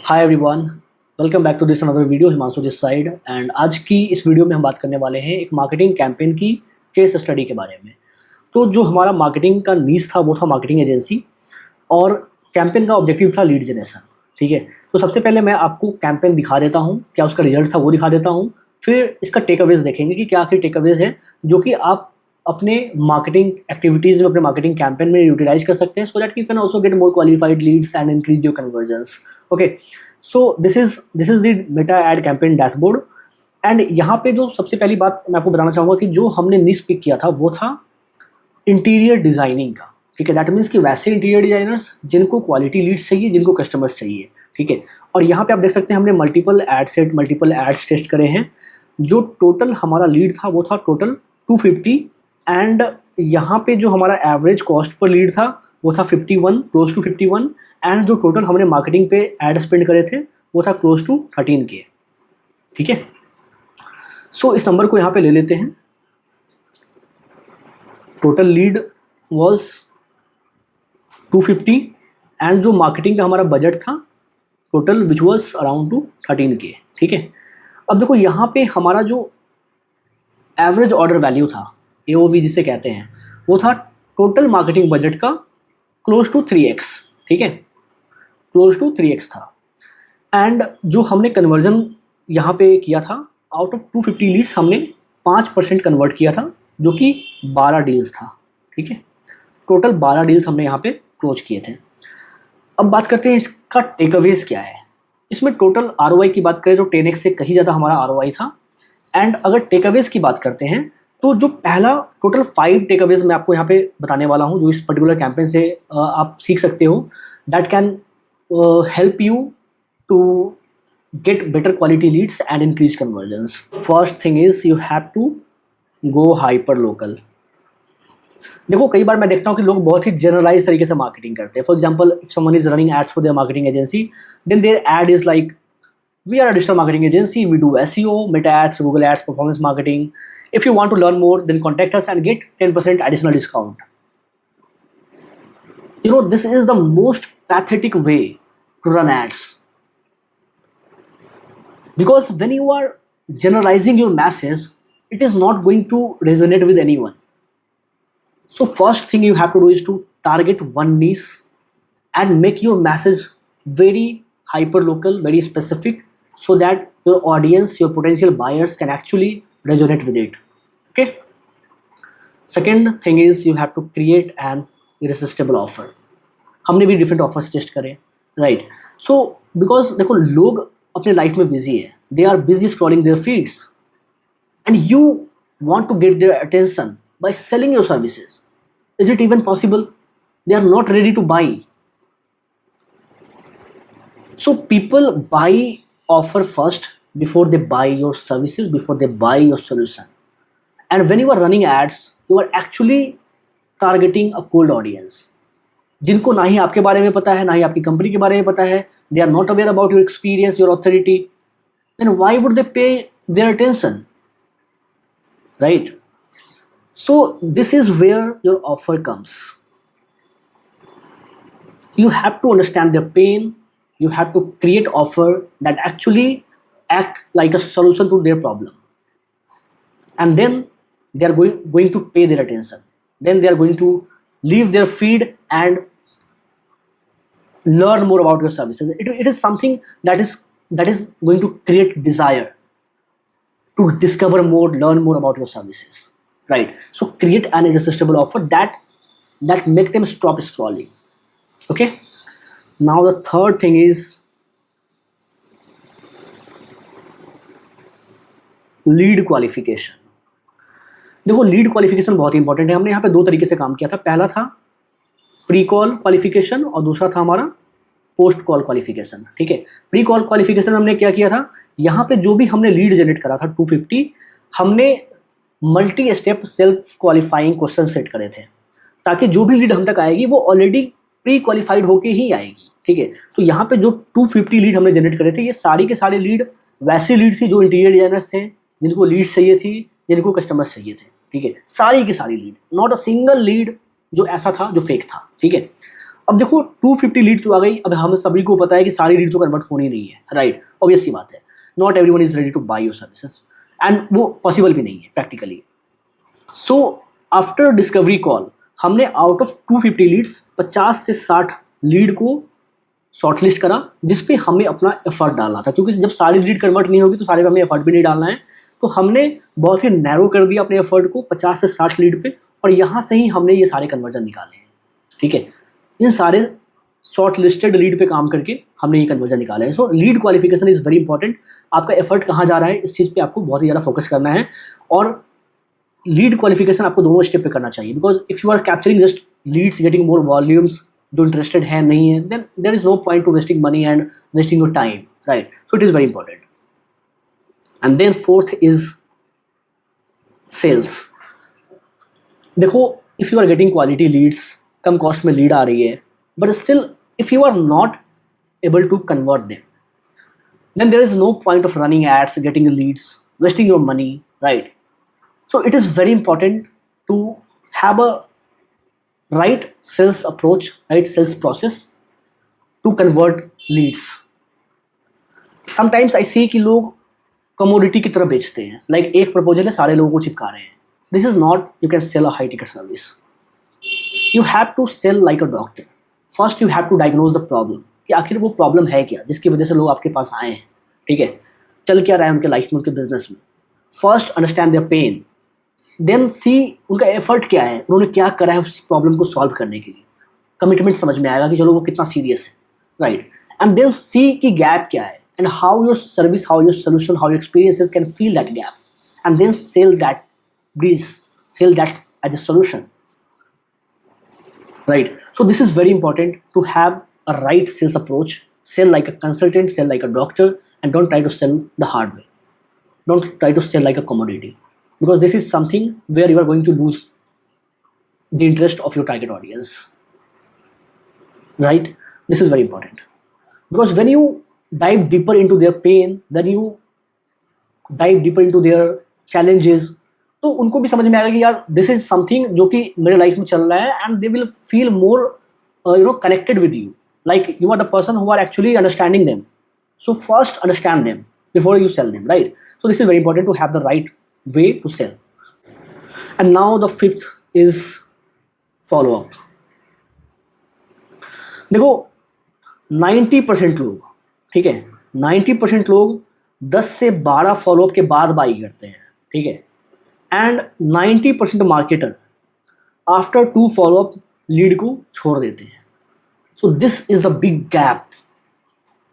Hi everyone, welcome back to this another video. Himanshu this side and आज की इस video में हम बात करने वाले हैं एक मार्केटिंग कैंपेन की केस स्टडी के बारे में। तो जो हमारा मार्केटिंग का नीश था वो था मार्केटिंग एजेंसी और कैंपेन का ऑब्जेक्टिव था लीड जनरेशन। ठीक है, तो सबसे पहले मैं आपको कैंपेन दिखा देता हूँ, क्या उसका रिजल्ट था वो दिखा देता हूँ। फिर इसका टेकअवेज देखेंगे कि क्या आखिर टेकअवेज है जो कि आप अपने मार्केटिंग एक्टिविटीज़ में, अपने मार्केटिंग कैंपेन में यूटिलाइज कर सकते हैं, so that you can also get more qualified Leeds and increase your convergence. Okay, so this is the Meta ad campaign dashboard. And यहाँ पे जो सबसे पहली बात मैं आपको बताना चाहूँगा कि जो हमने निश पिक किया था वो था इंटीरियर डिज़ाइनिंग का। ठीक है, दैट मीन्स कि वैसे इंटीरियर डिज़ाइनर्स जिनको क्वालिटी लीड्स चाहिए, जिनको कस्टमर्स चाहिए। ठीक है, और यहाँ पे आप देख सकते हैं हमने मल्टीपल एड्स टेस्ट करे हैं। जो टोटल हमारा लीड था वो था टोटल 250 एंड यहाँ पे जो हमारा एवरेज कॉस्ट पर लीड था वो था 51, क्लोज टू 51। एंड जो टोटल हमने मार्केटिंग पे एड स्पेंड करे थे वो था क्लोज टू 13K। ठीक है, सो इस नंबर को यहाँ पे ले लेते हैं। टोटल लीड वाज 250 एंड जो मार्केटिंग का हमारा बजट था total which was around two 13K। ठीक है, अब देखो यहाँ पे हमारा जो एवरेज ऑर्डर वैल्यू था, AOV जिसे कहते हैं, वो था टोटल मार्केटिंग बजट का क्लोज टू 3x। ठीक है, क्लोज टू 3x था। एंड जो हमने कन्वर्जन यहाँ पे किया था, आउट ऑफ 250 लीड्स हमने 5% कन्वर्ट किया था, जो कि 12 डील्स था। ठीक है, टोटल 12 डील्स हमने यहाँ पे क्लोज किए थे। अब बात करते हैं इसका टेकअवेज क्या है। इसमें टोटल ROI की बात करें तो 10x से कहीं ज़्यादा हमारा ROI था। एंड अगर टेकअवेज की बात करते हैं तो जो पहला टोटल 5 टेकअवेज मैं आपको यहाँ पे बताने वाला हूँ जो इस पर्टिकुलर कैंपेन से आप सीख सकते हो, that can help you to get better quality leads and increase conversions. First thing is you have to go hyper local. देखो कई बार मैं देखता हूँ कि लोग बहुत ही जनरलाइज तरीके से मार्केटिंग करते हैं। For example, if someone is running ads for their marketing agency, then their ad is like, we are a digital marketing agency, we do SEO, meta ads, Google ads, performance marketing. If you want to learn more, then contact us and get 10% additional discount. You know, this is the most pathetic way to run ads, because when you are generalizing your masses, it is not going to resonate with anyone. So first thing you have to do is to target one niche and make your message very hyper local, very specific, so that your audience, your potential buyers can actually resonate with it. Okay, second thing is you have to create an irresistible offer. हमने भी different offers test करे, right? So because देखो लोग अपने life में busy है, they are busy scrolling their feeds and you want to get their attention by selling your services. Is it even possible? They are not ready to buy. So people buy offer first before they buy your services, before they buy your solution. And when you are running ads, you are actually targeting a cold audience जिनको ना ही आपके बारे में पता है, ना ही आपकी company के बारे में पता है. They are not aware about your experience, your authority. Then why would they pay their attention? Right? So this is where your offer comes. You have to understand their pain. You have to create offer that actually act like a solution to their problem, and then they are going to pay their attention. Then they are going to leave their feed and learn more about your services. It is something that is going to create desire to discover more, learn more about your services, right? So create an irresistible offer that make them stop scrolling. Okay, now the third thing is lead qualification. देखो lead qualification बहुत ही important है। हमने यहाँ पे 2 तरीके से काम किया था। पहला था प्री कॉल क्वालिफिकेशन और दूसरा था हमारा पोस्ट कॉल क्वालिफिकेशन। ठीक है, प्री कॉल क्वालिफिकेशन हमने क्या किया था, यहाँ पे जो भी हमने लीड जनरेट करा था 250, हमने multi step self qualifying question set करे थे, ताकि जो भी लीड हम तक आएगी वो ऑलरेडी प्री क्वालिफाइड होके ही आएगी। ठीक है, तो यहाँ पे जो 250 लीड हमने जनरेट करे थे, ये सारी के सारे लीड वैसी लीड थी जो इंटीरियर डिजाइनर्स थे, जिनको लीड चाहिए थी, जिनको कस्टमर्स चाहिए थे। ठीक है, सारी की सारी lead, not a single lead जो ऐसा था जो फेक था। ठीक है, अब देखो 250 लीड तो आ गई, अब हम सभी को पता है कि सारी लीड तो कन्वर्ट होनी नहीं है, राइट, ऑब्वियस सी बात है, not everyone is ready to buy your services and वो पॉसिबल भी नहीं है practically. So after discovery call हमने आउट ऑफ 250 लीड्स 50 से 60 लीड को शॉर्टलिस्ट करा, जिस पे हमें अपना एफर्ट डालना था, क्योंकि जब सारी लीड कन्वर्ट नहीं होगी तो सारे पे हमें एफर्ट भी नहीं डालना है। तो हमने बहुत ही नैरो कर दिया अपने एफर्ट को 50 से 60 लीड पे, और यहाँ से ही हमने ये सारे कन्वर्जन निकाले हैं, ठीक है। इन सारे शॉर्ट लिस्टेड लीड पे काम करके हमने ये कन्वर्जन निकाला है। सो lead qualification is very important. आपका एफर्ट कहाँ जा रहा है इस चीज़ पे आपको बहुत ही ज़्यादा फोकस करना है, और लीड क्वालिफिकेशन आपको दोनों स्टेप पे करना चाहिए, because if you are capturing just leads, getting more volumes, जो इंटरेस्टेड है नहीं है, then there is no point to wasting money and wasting your time, right. So it is very important. And then fourth is sales. देखो, if you are getting quality leads, कम cost में lead आ रही है, but still if you are not able to convert them, then there is no point of running ads, getting leads, wasting your money, right? So it is very important to have a right sales approach, right sales process to convert leads. Sometimes I see कि लोग commodity की तरह बेचते हैं, like एक proposal है सारे लोगों को चिपका रहे हैं. This is not, you can sell a high ticket service. You have to sell like a doctor. First you have to diagnose the problem, कि आखिर वो प्रॉब्लम है क्या जिसकी वजह से लोग आपके पास आए हैं, ठीक है, चल क्या रहा है उनके लाइफ में, उनके बिजनेस में। First understand their pain, then see उनका एफर्ट क्या है, उन्होंने क्या करा है उस प्रॉब्लम को सॉल्व करने के लिए। कमिटमेंट समझ में आएगा कि चलो वो कितना सीरियस है, राइट। एंड देन सी की गैप क्या है, and how your service, how your solution, how your experiences can fill that gap, and then sell that bridge, sell that as a solution, right? So this is very important to have a right sales approach. Sell like a consultant, sell like a doctor, and don't try to sell the hard way. Don't try to sell like a commodity, because this is something where you are going to lose the interest of your target audience, right? This is very important, because when you dive deeper into their pain, when you dive deeper into their challenges, तो उनको भी समझ में आएगा कि यार this is something जो कि मेरे लाइफ में चल रहा है, and they will feel more connected with you, like you are the person who are actually understanding them. So first understand them before you sell them, right? So this is very important to have the right way to sell. And now the fifth is follow up. देखो 90% लोग, ठीक है, 90% लोग 10 से 12 follow up के बाद by करते हैं, ठीक है, and 90% marketer after 2 follow up lead को छोड़ देते हैं. So this is the big gap,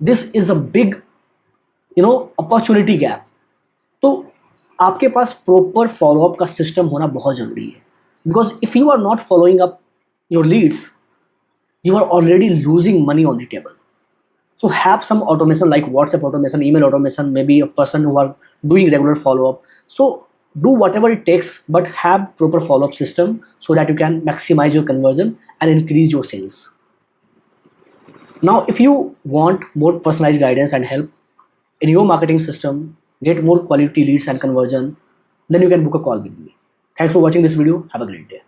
this is a big opportunity gap. तो आपके पास प्रॉपर फॉलोअप का सिस्टम होना बहुत ज़रूरी है, because if you are not following up your leads, you are already losing money on the table. So have some automation like WhatsApp automation, email automation, maybe a person who are doing regular follow-up. So do whatever it takes, but have proper follow-up system so that you can maximize your conversion and increase your sales. Now, if you want more personalized guidance and help in your marketing system, get more quality leads and conversion, then you can book a call with me. Thanks for watching this video. Have a great day.